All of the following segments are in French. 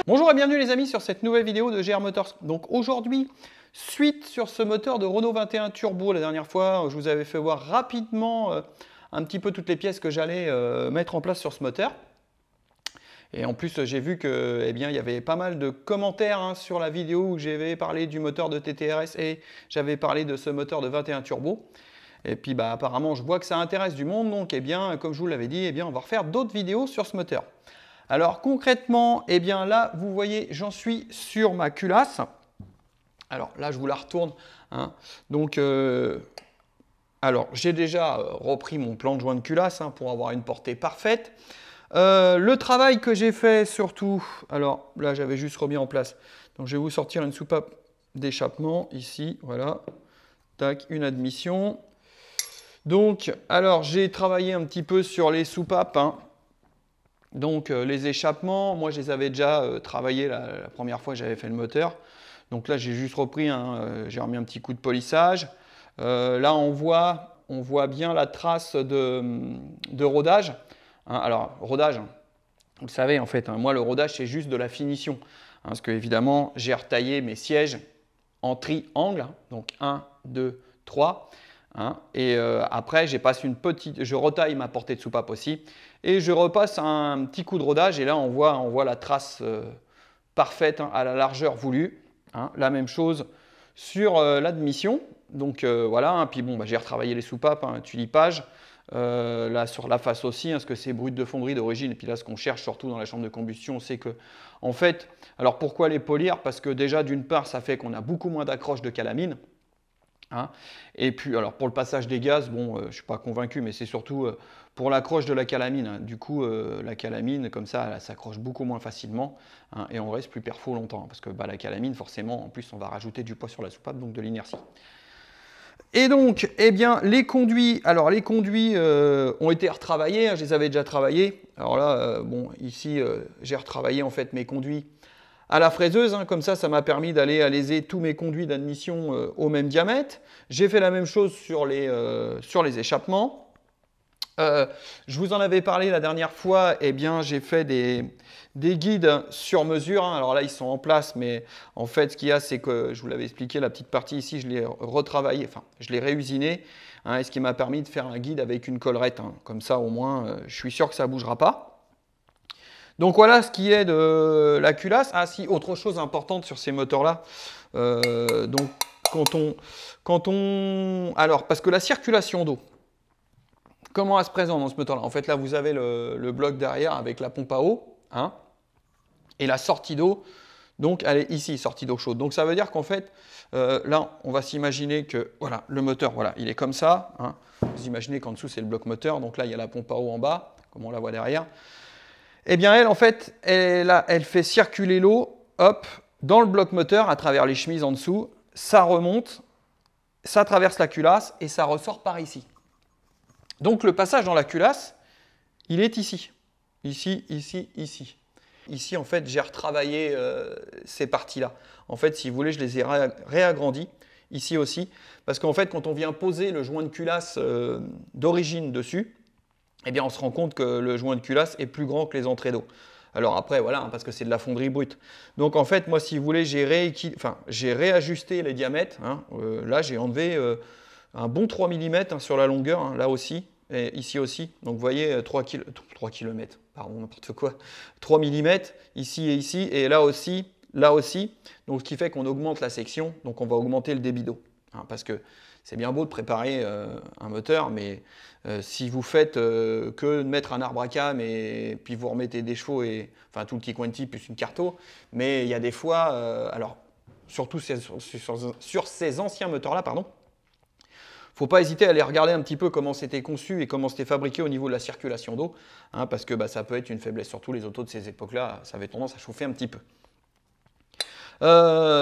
Bonjour et bienvenue les amis sur cette nouvelle vidéo de GR Motors. Donc aujourd'hui, suite sur ce moteur de Renault 21 Turbo. La dernière fois, je vous avais fait voir rapidement un petit peu toutes les pièces que j'allais mettre en place sur ce moteur. Et en plus, j'ai vu que, il y avait pas mal de commentaires sur la vidéo où j'avais parlé du moteur de TTRS et j'avais parlé de ce moteur de 21 Turbo. Et puis apparemment, je vois que ça intéresse du monde, donc comme je vous l'avais dit, on va refaire d'autres vidéos sur ce moteur. Alors concrètement, là, vous voyez, j'en suis sur ma culasse. Alors là, je vous la retourne. Donc, alors j'ai déjà repris mon plan de joint de culasse pour avoir une portée parfaite. Le travail que j'ai fait surtout, alors là, j'avais juste remis en place. Donc je vais vous sortir une soupape d'échappement ici, voilà. Tac, une admission. Donc, alors j'ai travaillé un petit peu sur les soupapes. Donc les échappements, moi je les avais déjà travaillés la première fois que j'avais fait le moteur. Donc là j'ai juste repris, j'ai remis un petit coup de polissage. Là on voit bien la trace de rodage. Alors rodage, vous le savez en fait, moi le rodage c'est juste de la finition. Parce que évidemment j'ai retaillé mes sièges en triangle, donc 1, 2, 3. Et après, je retaille ma portée de soupape aussi. Et je repasse un petit coup de rodage. Et là, on voit la trace parfaite à la largeur voulue. La même chose sur l'admission. Donc voilà. Puis bon, j'ai retravaillé les soupapes, tulipage. Là, sur la face aussi, parce que c'est brut de fonderie d'origine. Et puis là, ce qu'on cherche surtout dans la chambre de combustion, c'est que, en fait, alors pourquoi les polir? Parce que déjà, d'une part, ça fait qu'on a beaucoup moins d'accroche de calamine. Et puis, alors pour le passage des gaz, bon, je ne suis pas convaincu, mais c'est surtout pour l'accroche de la calamine. Du coup, la calamine, comme ça, elle s'accroche beaucoup moins facilement et on reste plus perfo longtemps. Parce que la calamine, forcément, en plus, on va rajouter du poids sur la soupape, donc de l'inertie. Et donc, les conduits, alors les conduits ont été retravaillés, je les avais déjà travaillés. Alors là, bon, ici, j'ai retravaillé en fait mes conduits à la fraiseuse, comme ça m'a permis d'aller alaiser tous mes conduits d'admission au même diamètre. J'ai fait la même chose sur les échappements. Je vous en avais parlé la dernière fois, j'ai fait des guides sur mesure. Alors là, ils sont en place, mais en fait, ce qu'il y a, c'est que, je vous l'avais expliqué, la petite partie ici, je l'ai retravaillé, enfin, je l'ai réusiné, et ce qui m'a permis de faire un guide avec une collerette. Comme ça, au moins, je suis sûr que ça ne bougera pas. Donc voilà ce qui est de la culasse. Ah si, autre chose importante sur ces moteurs-là. Donc alors, parce que la circulation d'eau, comment elle se présente dans ce moteur-là? En fait, là, vous avez le bloc derrière avec la pompe à eau. Et la sortie d'eau, donc elle est ici, sortie d'eau chaude. Donc ça veut dire qu'en fait, là, on va s'imaginer que voilà, le moteur, voilà, il est comme ça. Vous imaginez qu'en dessous, c'est le bloc moteur. Donc là, il y a la pompe à eau en bas, comme on la voit derrière. Elle, en fait, elle fait circuler l'eau, hop, dans le bloc moteur, à travers les chemises en dessous. Ça remonte, ça traverse la culasse et ça ressort par ici. Donc le passage dans la culasse, il est ici. Ici, ici, ici. Ici, en fait, j'ai retravaillé ces parties-là. En fait, si vous voulez, je les ai réagrandies, ici aussi. Parce qu'en fait, quand on vient poser le joint de culasse d'origine dessus, on se rend compte que le joint de culasse est plus grand que les entrées d'eau. Alors après, voilà, parce que c'est de la fonderie brute. Donc en fait, moi, si vous voulez, j'ai réajusté les diamètres. Là, j'ai enlevé un bon 3 mm sur la longueur, là aussi, et ici aussi. Donc vous voyez, 3 km, pardon, n'importe quoi. 3 mm, ici et ici, et là aussi, là aussi. Donc ce qui fait qu'on augmente la section, donc on va augmenter le débit d'eau. Parce que c'est bien beau de préparer un moteur, mais si vous faites que de mettre un arbre à cam et puis vous remettez des chevaux, enfin tout le T-Quanti plus une Carto, mais il y a des fois, alors surtout sur ces anciens moteurs-là, pardon, faut pas hésiter à aller regarder un petit peu comment c'était conçu et comment c'était fabriqué au niveau de la circulation d'eau, parce que ça peut être une faiblesse, surtout les autos de ces époques-là, ça avait tendance à chauffer un petit peu.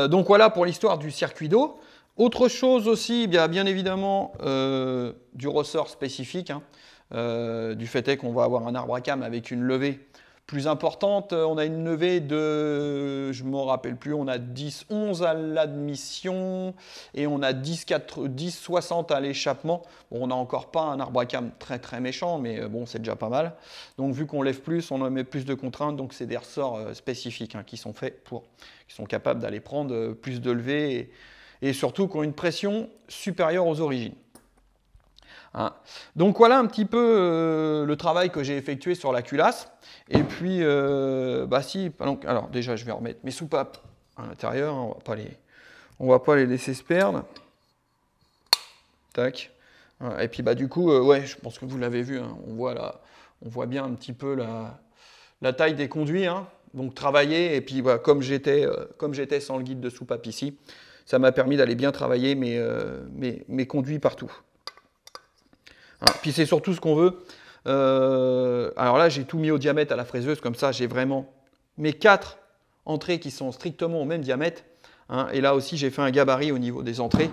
Donc voilà pour l'histoire du circuit d'eau. Autre chose aussi, bien évidemment, du ressort spécifique, du fait est qu'on va avoir un arbre à cam avec une levée plus importante. On a une levée de, je ne me rappelle plus, on a 10-11 à l'admission et on a 10-60 à l'échappement. Bon, on n'a encore pas un arbre à cam très très méchant, mais bon, c'est déjà pas mal. Donc vu qu'on lève plus, on en met plus de contraintes, donc c'est des ressorts spécifiques qui sont faits qui sont capables d'aller prendre plus de levées et surtout qui ont une pression supérieure aux origines. Donc voilà un petit peu le travail que j'ai effectué sur la culasse. Et puis, alors déjà je vais remettre mes soupapes à l'intérieur, on va pas les laisser se perdre. Tac. Et puis du coup, ouais, je pense que vous l'avez vu, on voit bien un petit peu la taille des conduits. Donc travailler, et puis voilà, comme j'étais sans le guide de soupape ici, ça m'a permis d'aller bien travailler mes conduits partout. Puis c'est surtout ce qu'on veut. Alors là, j'ai tout mis au diamètre à la fraiseuse, comme ça j'ai vraiment mes 4 entrées qui sont strictement au même diamètre. Et là aussi, j'ai fait un gabarit au niveau des entrées,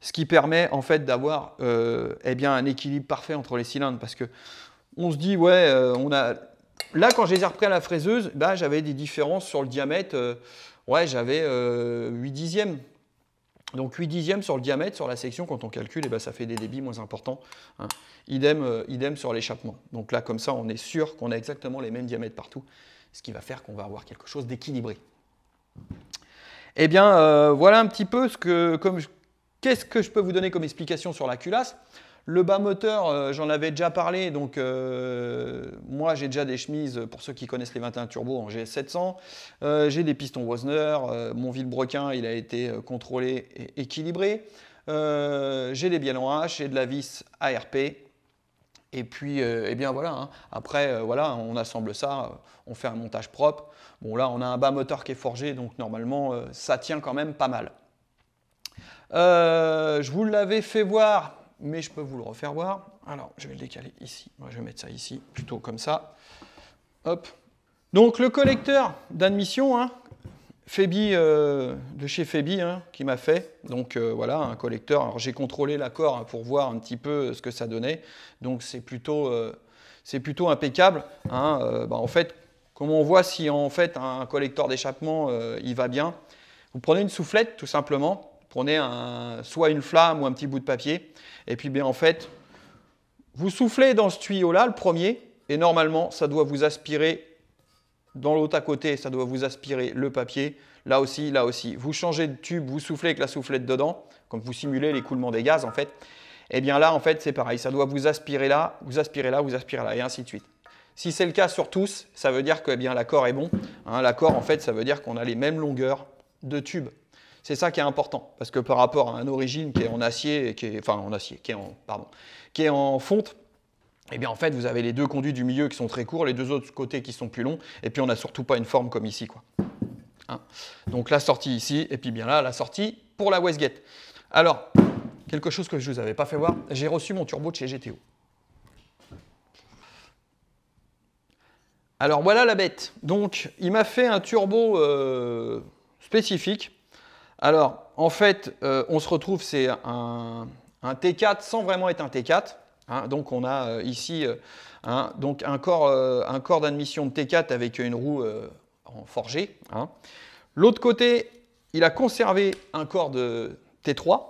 ce qui permet en fait d'avoir un équilibre parfait entre les cylindres. Parce que on se dit, ouais, là quand je les ai repris à la fraiseuse, j'avais des différences sur le diamètre. Ouais, j'avais 8 dixièmes. Donc 8 dixièmes sur le diamètre, sur la section, quand on calcule, ça fait des débits moins importants. Idem sur l'échappement. Donc là, comme ça, on est sûr qu'on a exactement les mêmes diamètres partout, ce qui va faire qu'on va avoir quelque chose d'équilibré. Eh bien, voilà un petit peu qu'est-ce que je peux vous donner comme explication sur la culasse. Le bas moteur, j'en avais déjà parlé, donc moi j'ai déjà des chemises, pour ceux qui connaissent les 21 turbo en GS700, j'ai des pistons Wozner, mon vilebrequin il a été contrôlé et équilibré, j'ai des bielles en H, j'ai de la vis ARP, et puis voilà, après voilà, on assemble ça, on fait un montage propre. Bon là on a un bas moteur qui est forgé, donc normalement ça tient quand même pas mal. Je vous l'avais fait voir, mais je peux vous le refaire voir. Alors, je vais le décaler ici. Moi, je vais mettre ça ici, plutôt comme ça. Hop. Donc, le collecteur d'admission, Febi, de chez Febi, qui m'a fait. Donc, voilà, un collecteur. Alors, j'ai contrôlé l'accord pour voir un petit peu ce que ça donnait. Donc, c'est plutôt impeccable. En fait, comme on voit si en fait un collecteur d'échappement, il va bien, vous prenez une soufflette, tout simplement. Prenez soit une flamme ou un petit bout de papier, et puis en fait, vous soufflez dans ce tuyau-là, le premier, et normalement, ça doit vous aspirer, dans l'autre à côté, ça doit vous aspirer le papier, là aussi, là aussi. Vous changez de tube, vous soufflez avec la soufflette dedans, comme vous simulez l'écoulement des gaz, en fait. Et bien là, en fait, c'est pareil, ça doit vous aspirer là, vous aspirez là, vous aspirez là, et ainsi de suite. Si c'est le cas sur tous, ça veut dire que l'accord est bon. L'accord, en fait, ça veut dire qu'on a les mêmes longueurs de tubes. C'est ça qui est important, parce que par rapport à un origine qui est en acier, qui est en fonte, et bien en fait vous avez les deux conduits du milieu qui sont très courts, les deux autres côtés qui sont plus longs, et puis on n'a surtout pas une forme comme ici, quoi. Donc la sortie ici, et puis bien là la sortie pour la Westgate. Alors, quelque chose que je ne vous avais pas fait voir, j'ai reçu mon turbo de chez GTO. Alors voilà la bête. Donc il m'a fait un turbo spécifique. Alors, en fait, on se retrouve, c'est un T4 sans vraiment être un T4. Donc, on a ici donc un corps d'admission de T4 avec une roue en forgé. L'autre côté, il a conservé un corps de T3.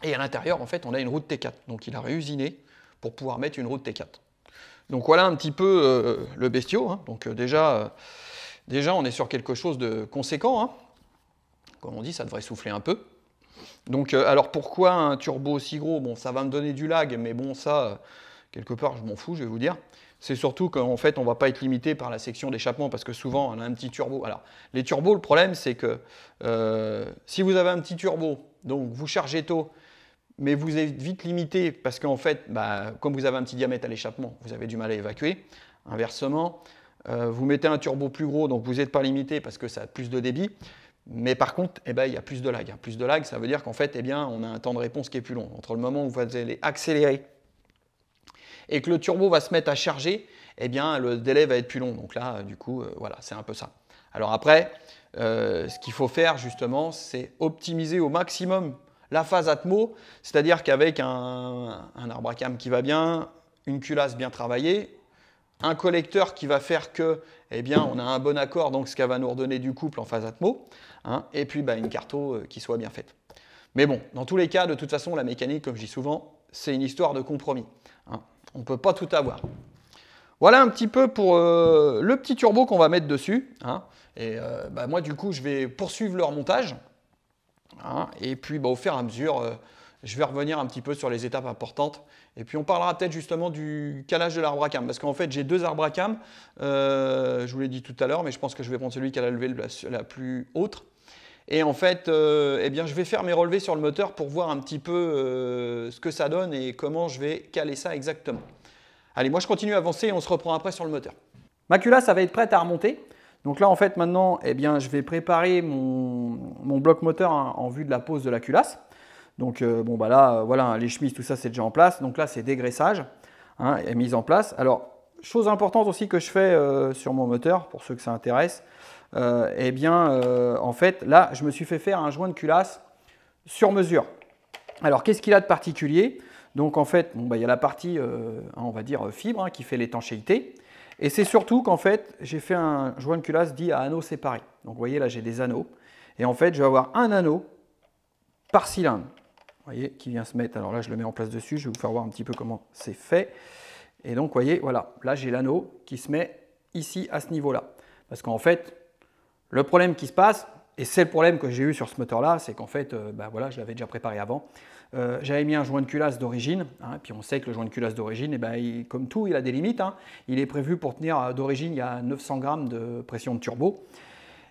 Et à l'intérieur, en fait, on a une roue de T4. Donc, il a réusiné pour pouvoir mettre une roue de T4. Donc, voilà un petit peu le bestiau. Donc, déjà, on est sur quelque chose de conséquent. Comme on dit, ça devrait souffler un peu. Donc, alors pourquoi un turbo aussi gros? Bon, ça va me donner du lag, mais bon, ça, quelque part, je m'en fous, je vais vous dire. C'est surtout qu'en fait, on ne va pas être limité par la section d'échappement, parce que souvent, on a un petit turbo. Alors, les turbos, le problème, c'est que si vous avez un petit turbo, donc vous chargez tôt, mais vous êtes vite limité, parce qu'en fait, comme vous avez un petit diamètre à l'échappement, vous avez du mal à évacuer. Inversement, vous mettez un turbo plus gros, donc vous n'êtes pas limité, parce que ça a plus de débit. Mais par contre, il y a plus de lag. Plus de lag, ça veut dire qu'en fait, on a un temps de réponse qui est plus long. Entre le moment où vous allez accélérer et que le turbo va se mettre à charger, le délai va être plus long. Donc là, du coup, voilà, c'est un peu ça. Alors après, ce qu'il faut faire justement, c'est optimiser au maximum la phase atmo, c'est-à-dire qu'avec un arbre à cam qui va bien, une culasse bien travaillée, un collecteur qui va faire que, eh bien, on a un bon accord, donc ce qui va nous redonner du couple en phase atmo, hein, et puis bah, une carto qui soit bien faite. Mais bon, dans tous les cas, de toute façon, la mécanique, comme je dis souvent, c'est une histoire de compromis. Hein. On ne peut pas tout avoir. Voilà un petit peu pour le petit turbo qu'on va mettre dessus. Hein. Et bah, moi, du coup, je vais poursuivre le remontage. Hein. Et puis, bah, au fur et à mesure, je vais revenir un petit peu sur les étapes importantes. Et puis, on parlera peut-être justement du calage de l'arbre à cam. Parce qu'en fait, j'ai deux arbres à cam. Je vous l'ai dit tout à l'heure, mais je pense que je vais prendre celui qui a la levée la plus haute. Et en fait, eh bien, je vais faire mes relevés sur le moteur pour voir un petit peu ce que ça donne et comment je vais caler ça exactement. Allez, moi je continue à avancer et on se reprend après sur le moteur. Ma culasse, ça va être prête à remonter. Donc là, en fait, maintenant, eh bien, je vais préparer mon bloc moteur hein, en vue de la pose de la culasse. Donc, bon, bah là, voilà, les chemises, tout ça, c'est déjà en place. Donc là, c'est dégraissage hein, et mise en place. Alors, chose importante aussi que je fais sur mon moteur, pour ceux que ça intéresse, eh bien, en fait, là, je me suis fait faire un joint de culasse sur mesure. Alors, qu'est-ce qu'il a de particulier? Donc, en fait, bon, bah, il y a la partie, on va dire, fibre hein, qui fait l'étanchéité. Et c'est surtout qu'en fait, j'ai fait un joint de culasse dit à anneaux séparés. Donc, vous voyez, là, j'ai des anneaux. Et en fait, je vais avoir un anneau par cylindre. Vous voyez, qui vient se mettre. Alors là, je le mets en place dessus. Je vais vous faire voir un petit peu comment c'est fait. Et donc, vous voyez, voilà. Là, j'ai l'anneau qui se met ici, à ce niveau-là. Parce qu'en fait, le problème qui se passe, et c'est le problème que j'ai eu sur ce moteur-là, c'est qu'en fait, bah voilà, je l'avais déjà préparé avant. J'avais mis un joint de culasse d'origine, hein, puis on sait que le joint de culasse d'origine, eh ben, comme tout, il a des limites. Hein. Il est prévu pour tenir d'origine, il y a 900 grammes de pression de turbo.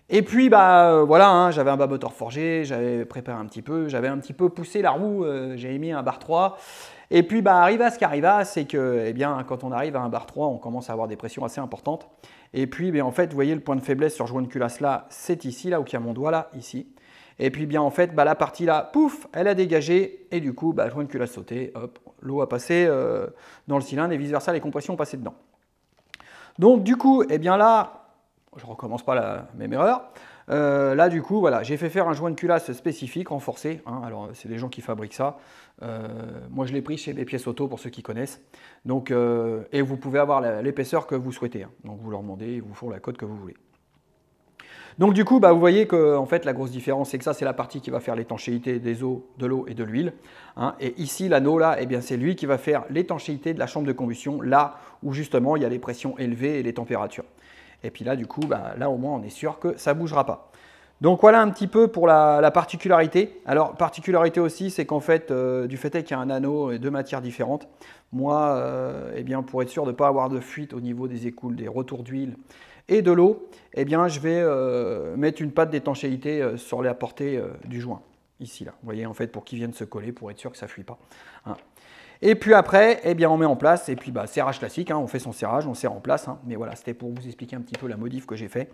Et puis, bah, voilà, hein, j'avais un bas moteur forgé, j'avais préparé un petit peu, j'avais un petit peu poussé la roue, j'avais mis un bar 3. Et puis, bah, arriva ce qui arriva, c'est que eh bien, quand on arrive à un bar 3, on commence à avoir des pressions assez importantes. Et puis, bien, en fait, vous voyez le point de faiblesse sur joint de culasse là, c'est ici, là où il y a mon doigt là, ici. Et puis, bien, en fait, bah, la partie là, pouf, elle a dégagé. Et du coup, bah, joint de culasse sauté, hop, l'eau a passé dans le cylindre et vice-versa, les compressions ont passé dedans. Donc, du coup, eh bien là, je ne recommence pas la même erreur. Là, du coup, voilà, j'ai fait faire un joint de culasse spécifique, renforcé. Hein, alors, c'est les gens qui fabriquent ça. Moi, je l'ai pris chez mes pièces auto, pour ceux qui connaissent. Donc, et vous pouvez avoir l'épaisseur que vous souhaitez. Hein. Donc, vous leur demandez, ils vous font la cote que vous voulez. Donc, du coup, bah, vous voyez que en fait, la grosse différence, c'est que ça, c'est la partie qui va faire l'étanchéité des eaux, de l'eau et de l'huile. Hein. Et ici, l'anneau, là, eh bien, c'est lui qui va faire l'étanchéité de la chambre de combustion, là où justement, il y a les pressions élevées et les températures. Et puis là, du coup, bah, là au moins, on est sûr que ça ne bougera pas. Donc voilà un petit peu pour la particularité. Alors, particularité aussi, c'est qu'en fait, du fait qu'il y a un anneau et deux matières différentes, moi, eh bien, pour être sûr de ne pas avoir de fuite au niveau des écoules, des retours d'huile et de l'eau, eh bien, je vais mettre une patte d'étanchéité sur la portée du joint, ici, là. Vous voyez, en fait, pour qu'il vienne se coller, pour être sûr que ça ne fuit pas. Hein. Et puis après, eh bien, on met en place, et puis bah, serrage classique, hein, on fait son serrage, on serre en place. Hein, mais voilà, c'était pour vous expliquer un petit peu la modif que j'ai fait.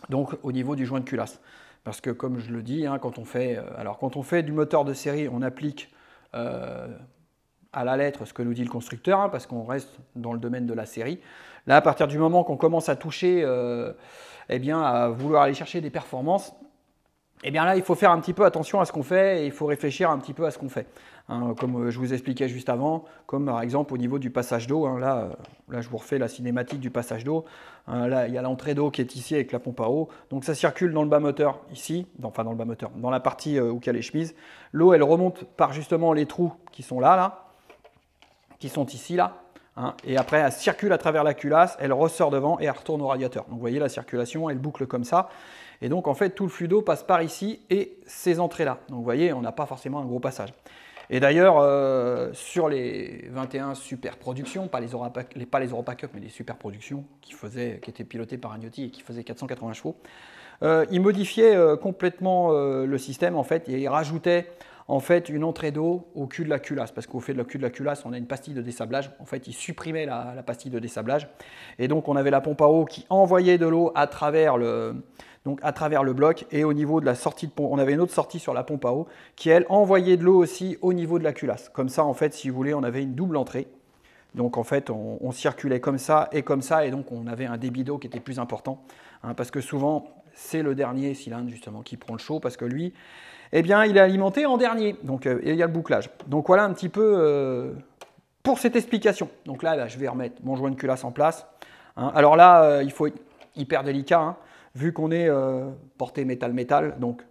Donc au niveau du joint de culasse. Parce que comme je le dis, hein, quand on fait du moteur de série, on applique à la lettre ce que nous dit le constructeur, hein, parce qu'on reste dans le domaine de la série. Là, à partir du moment qu'on commence à toucher, eh bien, à vouloir aller chercher des performances, eh bien là, il faut faire un petit peu attention à ce qu'on fait et il faut réfléchir un petit peu à ce qu'on fait. Hein, comme je vous expliquais juste avant, comme par exemple au niveau du passage d'eau. Hein, là, je vous refais la cinématique du passage d'eau. Hein, là, il y a l'entrée d'eau qui est ici avec la pompe à eau. Donc ça circule dans le bas moteur ici, enfin dans le bas moteur, dans la partie où il y a les chemises. L'eau, elle remonte par justement les trous qui sont là, qui sont ici, là. Hein, et après, elle circule à travers la culasse, elle ressort devant et elle retourne au radiateur. Donc vous voyez, la circulation, elle boucle comme ça. Et donc, en fait, tout le flux d'eau passe par ici et ces entrées-là. Donc, vous voyez, on n'a pas forcément un gros passage. Et d'ailleurs, sur les 21 super productions, pas les Europa Cup, mais les super productions qui étaient pilotées par Agnotti et qui faisaient 480 chevaux, ils modifiaient complètement le système, en fait, et ils rajoutaient en fait une entrée d'eau au cul de la culasse, parce qu'au fait de la cul de la culasse, on a une pastille de dessablage. En fait, ils supprimaient la pastille de dessablage. Et donc, on avait la pompe à eau qui envoyait de l'eau à travers le bloc, et au niveau de la sortie de pompe, on avait une autre sortie sur la pompe à eau qui, elle, envoyait de l'eau aussi au niveau de la culasse. Comme ça, en fait, si vous voulez, on avait une double entrée. Donc, en fait, on circulait comme ça, et donc on avait un débit d'eau qui était plus important, hein, parce que souvent, c'est le dernier cylindre, justement, qui prend le chaud, parce que lui, eh bien, il est alimenté en dernier, donc il y a le bouclage. Donc, voilà un petit peu pour cette explication. Donc là, je vais remettre mon joint de culasse en place. Hein. Alors là, il faut être hyper délicat, hein, vu qu'on est porté métal-métal, donc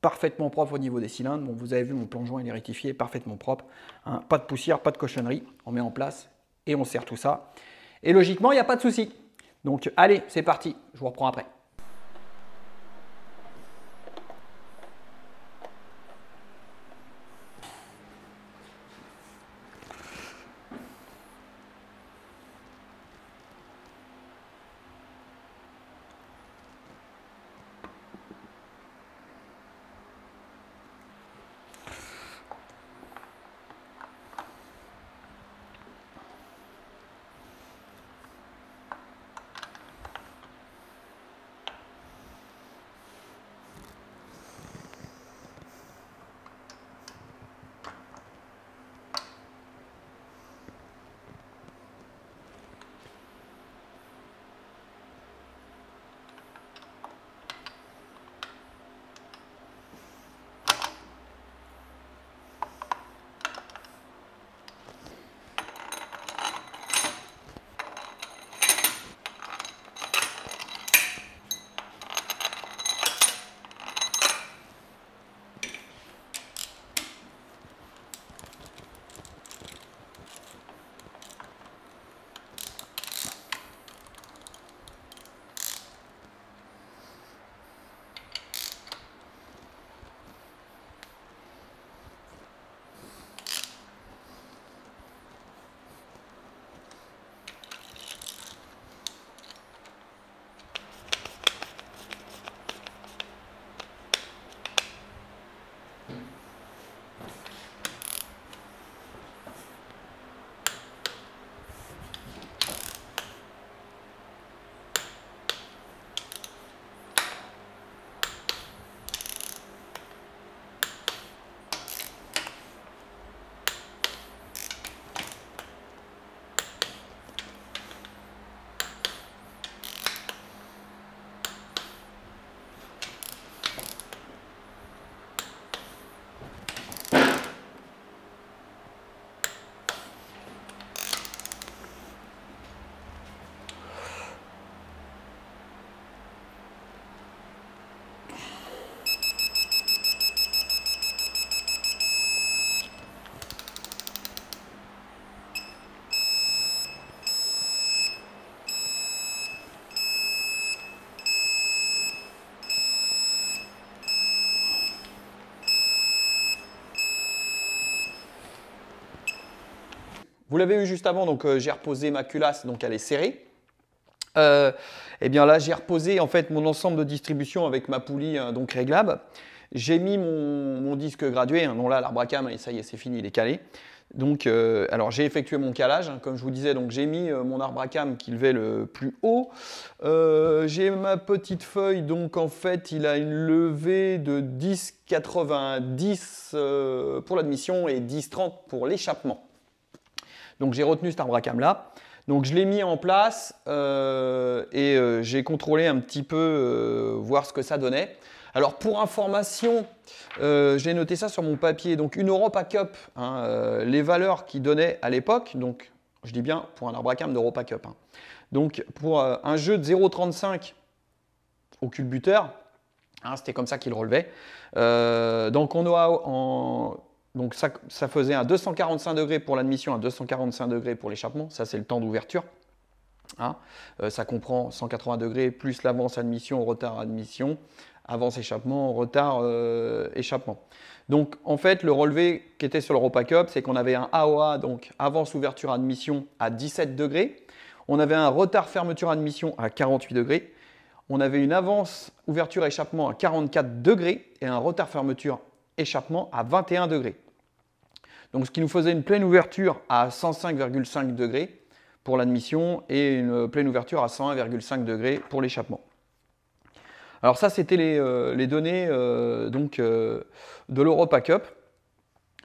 parfaitement propre au niveau des cylindres. Bon, vous avez vu, mon plan de joint il est rectifié, parfaitement propre. Hein. Pas de poussière, pas de cochonnerie. On met en place et on serre tout ça. Et logiquement, il n'y a pas de souci. Donc allez, c'est parti. Je vous reprends après. Vous l'avez vu juste avant, donc j'ai reposé ma culasse, donc elle est serrée. Et bien là, j'ai reposé en fait mon ensemble de distribution avec ma poulie donc réglable. J'ai mis mon disque gradué, hein, non là l'arbre à cam, et ça y est, c'est fini, il est calé. Donc, alors j'ai effectué mon calage, hein, comme je vous disais, donc j'ai mis mon arbre à cam qui levait le plus haut. J'ai ma petite feuille, donc en fait il a une levée de 10,90 pour l'admission et 10,30 pour l'échappement. Donc j'ai retenu cet arbre à cam là. Donc je l'ai mis en place et j'ai contrôlé un petit peu voir ce que ça donnait. Alors pour information, j'ai noté ça sur mon papier. Donc une Europa Cup, hein, les valeurs qu'il donnait à l'époque, donc je dis bien pour un arbre à cam d'Europa Cup. Hein. Donc pour un jeu de 0,35 au culbuteur, hein, c'était comme ça qu'il relevait. Donc on a donc ça faisait un 245 degrés pour l'admission, un 245 degrés pour l'échappement. Ça, c'est le temps d'ouverture. Hein. Ça comprend 180 degrés plus l'avance admission, retard admission, avance échappement, retard échappement. Donc, en fait, le relevé qui était sur l'Europa Cup, c'est qu'on avait un AOA, donc avance ouverture admission à 17 degrés. On avait un retard fermeture admission à 48 degrés. On avait une avance ouverture échappement à 44 degrés et un retard fermeture échappement à 21 degrés. Donc, ce qui nous faisait une pleine ouverture à 105,5 degrés pour l'admission et une pleine ouverture à 101,5 degrés pour l'échappement. Alors ça, c'était les données de l'Europa Cup.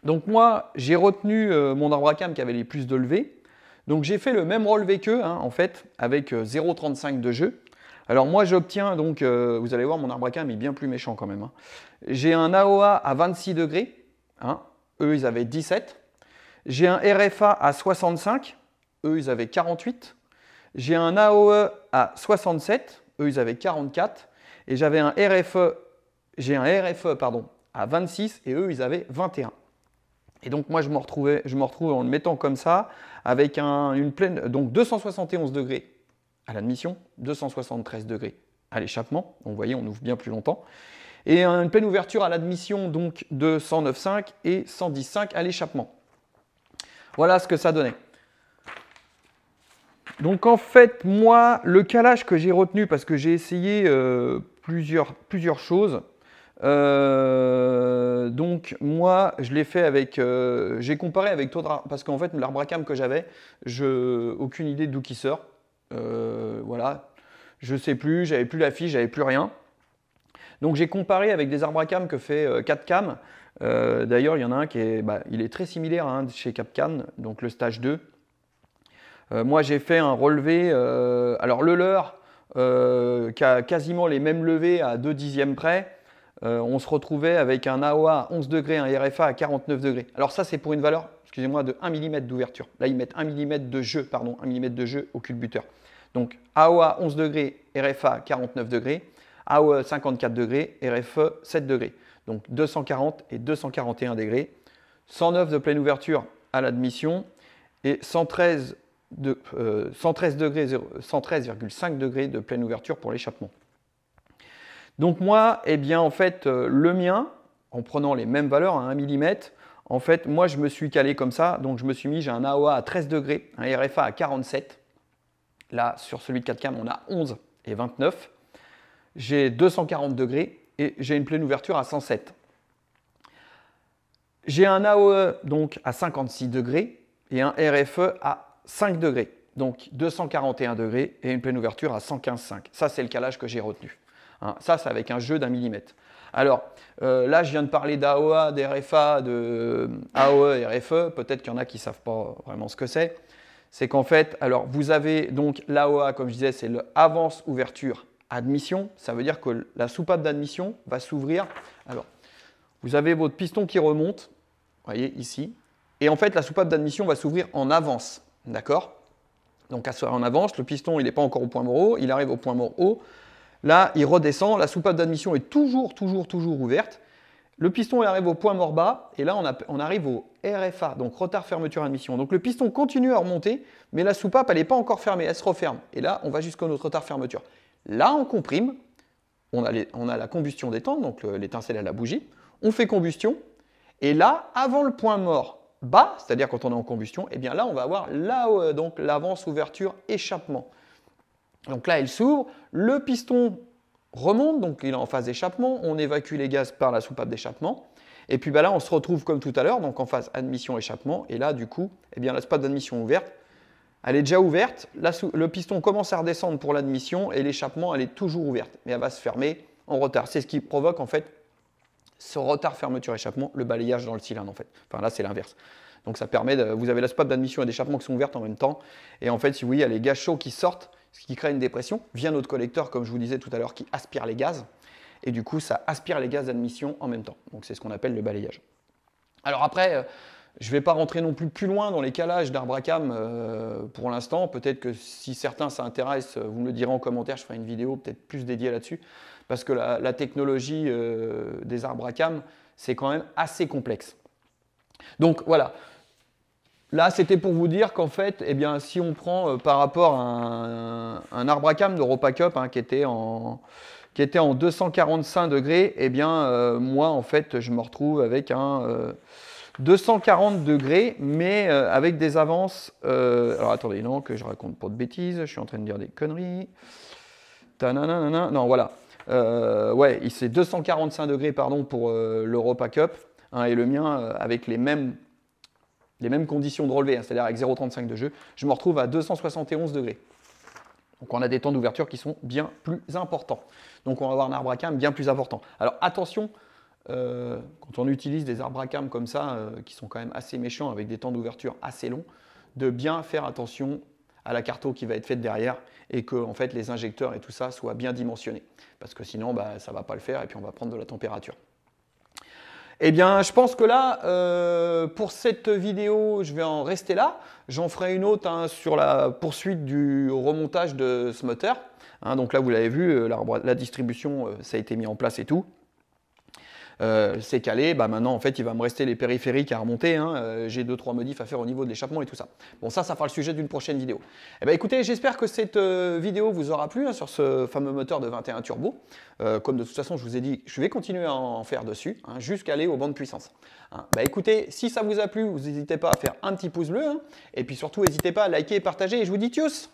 Donc moi, j'ai retenu mon arbre à cam qui avait les plus de levée. Donc j'ai fait le même relevé qu'eux, hein, en fait, avec 0,35 de jeu. Alors moi, j'obtiens, donc, vous allez voir, mon arbre à cam est bien plus méchant quand même. Hein. J'ai un AOA à 26 degrés. Hein. Eux, ils avaient 17. J'ai un RFA à 65, eux ils avaient 48. J'ai un AOE à 67, eux ils avaient 44. Et j'avais un RFE pardon, à 26 et eux ils avaient 21. Et donc moi je me retrouve en le mettant comme ça, avec une pleine, donc 271 degrés à l'admission, 273 degrés à l'échappement. Donc vous voyez, on ouvre bien plus longtemps. Et une pleine ouverture à l'admission donc de 109,5 et 110,5 à l'échappement. Voilà ce que ça donnait. Donc en fait, moi, le calage que j'ai retenu, parce que j'ai essayé plusieurs choses, donc moi, je l'ai fait avec, j'ai comparé avec d'autres, parce qu'en fait, l'Arbracam que j'avais, aucune idée d'où qui sort. Voilà, je sais plus, j'avais plus la fiche, j'avais plus rien. Donc j'ai comparé avec des Arbracam que fait Capcam. D'ailleurs, il y en a un qui est, il est très similaire à un de chez Capcam, donc le stage 2. Moi, j'ai fait un relevé, alors le leur, qui a quasiment les mêmes levées à 2/10 près. On se retrouvait avec un AOA à 11 degrés, un RFA à 49 degrés. Alors ça, c'est pour une valeur, excusez-moi, de 1 mm d'ouverture. Là, ils mettent 1 mm de jeu, pardon, 1 mm de jeu au culbuteur. Donc AOA 11 degrés, RFA 49 degrés, AOE 54 degrés, RFE 7 degrés. Donc 240 et 241 degrés. 109 de pleine ouverture à l'admission et 113,5 degrés de pleine ouverture pour l'échappement. Donc moi, eh bien en fait, le mien, en prenant les mêmes valeurs à 1 mm, en fait, moi je me suis calé comme ça, donc je me suis mis, j'ai un AOA à 13 degrés, un RFA à 47. Là, sur celui de 4Cam, on a 11 et 29. J'ai 240 degrés et j'ai une pleine ouverture à 107. J'ai un AOE donc à 56 degrés et un RFE à 5 degrés. Donc 241 degrés et une pleine ouverture à 115,5. Ça, c'est le calage que j'ai retenu. Hein, ça, c'est avec un jeu d'1 mm. Alors, là, je viens de parler d'AOA, d'RFA, de AOE et RFE. Peut-être qu'il y en a qui ne savent pas vraiment ce que c'est. C'est qu'en fait, alors, vous avez donc l'AOA, comme je disais, c'est le avance ouverture admission. Ça veut dire que la soupape d'admission va s'ouvrir. Alors, vous avez votre piston qui remonte, vous voyez ici. Et en fait, la soupape d'admission va s'ouvrir en avance. D'accord? Donc, en avance, le piston, il n'est pas encore au point mort haut. Il arrive au point mort haut. Là, il redescend, la soupape d'admission est toujours ouverte. Le piston il arrive au point mort bas, et là, on arrive au RFA, donc retard fermeture admission. Donc le piston continue à remonter, mais la soupape, elle n'est pas encore fermée, elle se referme. Et là, on va jusqu'au notre retard fermeture. Là, on comprime, on a la combustion des tentes, donc l'étincelle à la bougie. On fait combustion, et là, avant le point mort bas, c'est-à-dire quand on est en combustion, et bien là, on va avoir donc l'avance ouverture échappement. Donc là, il s'ouvre, le piston remonte, donc il est en phase d'échappement, on évacue les gaz par la soupape d'échappement, et puis là, on se retrouve comme tout à l'heure, donc en phase admission-échappement, et là, du coup, eh bien, la soupape d'admission ouverte, elle est déjà ouverte, le piston commence à redescendre pour l'admission, et l'échappement, elle est toujours ouverte, mais elle va se fermer en retard. C'est ce qui provoque, en fait, ce retard fermeture-échappement, le balayage dans le cylindre, en fait. Enfin, là, c'est l'inverse. Donc ça permet vous avez la soupape d'admission et d'échappement qui sont ouvertes en même temps, et en fait, si vous voyez, il y a les gaz chauds qui sortent, ce qui crée une dépression via notre collecteur, comme je vous disais tout à l'heure, qui aspire les gaz. Et du coup, ça aspire les gaz d'admission en même temps. Donc, c'est ce qu'on appelle le balayage. Alors après, je ne vais pas rentrer non plus loin dans les calages d'Arbracam pour l'instant. Peut-être que si certains s'intéressent, vous me le direz en commentaire, je ferai une vidéo peut-être plus dédiée là-dessus. Parce que la technologie des Arbracam, c'est quand même assez complexe. Donc, voilà. Là, c'était pour vous dire qu'en fait, eh bien, si on prend par rapport à un Arbracam d'Europa Cup qui était en 245 degrés, eh bien, moi, en fait, je me retrouve avec un 240 degrés, mais avec des avances. Alors, attendez, non, que je raconte pas de bêtises, je suis en train de dire des conneries. Non, voilà. Ouais, c'est 245 degrés, pardon, pour l'Europa Cup, et le mien avec les mêmes conditions de relevé, c'est-à-dire avec 0,35 de jeu, je me retrouve à 271 degrés. Donc on a des temps d'ouverture qui sont bien plus importants. Donc on va avoir un Arbracam bien plus important. Alors attention, quand on utilise des Arbracam comme ça, qui sont quand même assez méchants, avec des temps d'ouverture assez longs, de bien faire attention à la carto qui va être faite derrière et que en fait, les injecteurs et tout ça soient bien dimensionnés. Parce que sinon, ça ne va pas le faire et puis on va prendre de la température. Eh bien, je pense que là, pour cette vidéo, je vais en rester là. J'en ferai une autre hein, sur la poursuite du remontage de ce moteur. Hein, donc là, vous l'avez vu, la distribution, ça a été mis en place et tout. C'est calé, bah maintenant en fait il va me rester les périphériques à remonter, hein. J'ai 2-3 modifs à faire au niveau de l'échappement et tout ça. Bon ça fera le sujet d'une prochaine vidéo. Eh ben, écoutez, j'espère que cette vidéo vous aura plu hein, sur ce fameux moteur de 21 turbo. Comme de toute façon je vous ai dit, je vais continuer à en faire dessus, hein, jusqu'à aller aux bandes puissance. Hein. Bah écoutez, si ça vous a plu, vous n'hésitez pas à faire un petit pouce bleu, hein, et puis surtout n'hésitez pas à liker et partager, et je vous dis tchuss!